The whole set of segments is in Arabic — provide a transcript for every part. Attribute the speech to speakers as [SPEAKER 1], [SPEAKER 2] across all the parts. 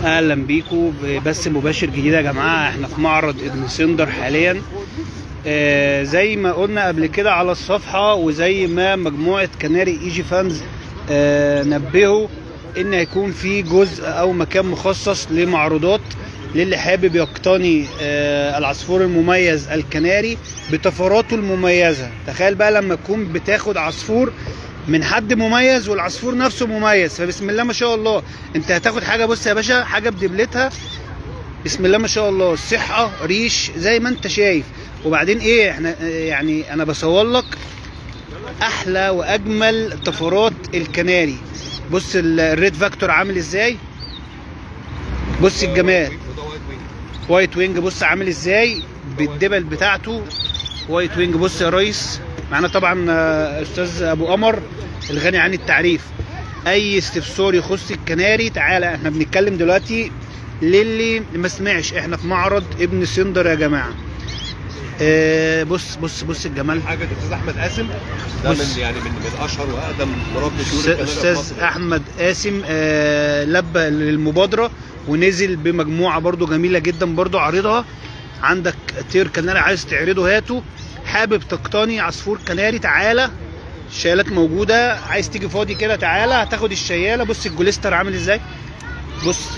[SPEAKER 1] اهلا بيكم بس مباشر جديد يا جماعه. احنا في معرض ابن سندر حاليا. زي ما قلنا قبل كده على الصفحه، وزي ما مجموعه كناري ايجي فانز نبهوا ان هيكون في جزء او مكان مخصص لمعروضات للي حابب يقتني العصفور المميز الكناري بطفراته المميزه. تخيل بقى لما تكون بتاخد عصفور من حد مميز والعصفور نفسه مميز، فبسم الله ما شاء الله انت هتاخد حاجه. بص يا باشا، حاجه بدبلتها بسم الله ما شاء الله، الصحه ريش زي ما انت شايف. وبعدين ايه، احنا يعني انا بصور لك احلى واجمل طفرات الكناري. بص الريد فاكتور عامل ازاي، بص الجمال. وايت وينج بص عامل ازاي بالدبل بتاعته. وايت وينج بص يا ريس. معانا طبعا استاذ ابو قمر الغني عن التعريف. اي استفسار يخص الكناري تعالى. احنا بنتكلم دلوقتي للي ما سمعش، احنا في معرض ابن سندر يا جماعه. بص بص بص الجمال.
[SPEAKER 2] حاجه الاستاذ احمد قاسم ده من اشهر واقدم مربي طيور الكناري.
[SPEAKER 1] استاذ احمد قاسم لبى للمبادره ونزل بمجموعه برضو جميله جدا برضو عارضها. عندك طير كناري عايز تعرضه هاته، حابب تقتني عصفور كناري تعالى، الشيالات موجوده. عايز تيجي فاضي كده تعالى هتاخد الشياله. بص الجوليستر عامل ازاي، بص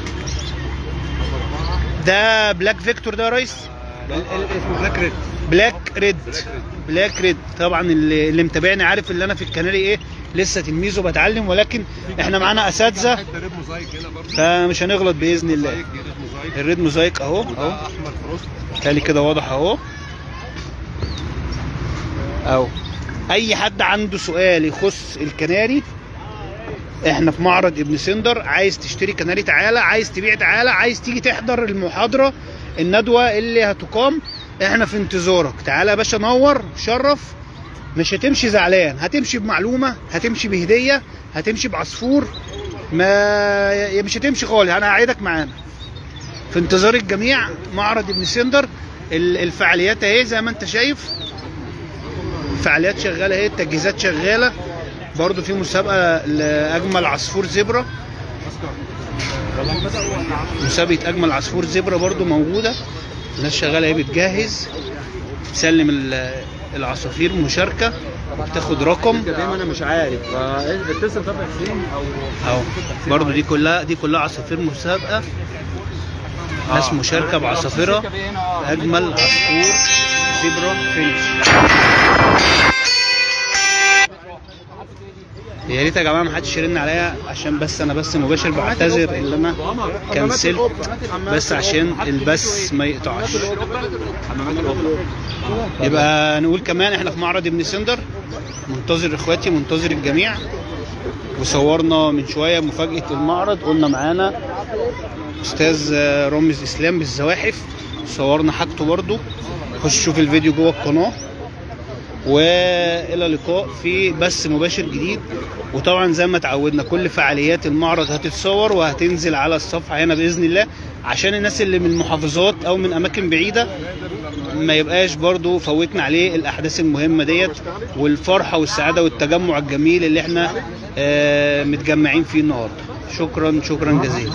[SPEAKER 1] ده بلاك فيكتور ده يا ريس.
[SPEAKER 2] اسمه بلاك ريد.
[SPEAKER 1] بلاك ريد طبعا اللي متابعني عارف اللي انا في الكناري ايه، لسه تلميذ وبتعلم، ولكن احنا معانا اساتذه فمش هنغلط باذن الله. الريد موزايك اهو
[SPEAKER 2] احمر فروست
[SPEAKER 1] تالي كده واضح اهو. اي حد عنده سؤال يخص الكناري، احنا في معرض ابن سندر. عايز تشتري كناري تعالى، عايز تبيع تعالى، عايز تيجي تحضر المحاضره الندوه اللي هتقام، احنا في انتظارك. تعالى يا باشا نور شرف. مش هتمشي زعلان، هتمشي بمعلومه، هتمشي بهديه، هتمشي بعصفور، ما مش هتمشي خالص. انا هقعدك معانا في انتظار الجميع. معرض ابن سندر الفعاليات اهي زي ما انت شايف، الفعاليات شغاله اهي، التجهيزات شغاله. برضو في مسابقه لاجمل عصفور زبره، مسابقه اجمل عصفور زبره برضو موجوده. الناس شغاله اهي بتجهز، تسلم العصافير مشاركه وبتاخد رقم.
[SPEAKER 3] انا مش عارف اتصل طب حسين
[SPEAKER 1] اهو. برضو دي كلها عصافير مسابقه، ناس مشاركه بعصافيرها. اجمل عصفور زبره فينيش. يا ريت يا جماعه ما حدش يرن عليا عشان بس انا بس مباشر. بعتذر ان انا كنسلت بس عشان البث ما يقطعش. يبقى نقول كمان احنا في معرض ابن سندر، منتظر اخواتي، منتظر الجميع. وصورنا من شويه مفاجاه المعرض، قلنا معانا استاذ رامز اسلام بالزواحف، صورنا حاجته برضو. خش شوف الفيديو جوه القناه. والى اللقاء في بث مباشر جديد. وطبعا زي ما اتعودنا كل فعاليات المعرض هتتصور وهتنزل على الصفحه هنا باذن الله، عشان الناس اللي من المحافظات او من اماكن بعيده ما يبقاش برضو فوتنا عليه الاحداث المهمه ديت والفرحه والسعاده والتجمع الجميل اللي احنا متجمعين فيه النهارده. شكرا جزيلا.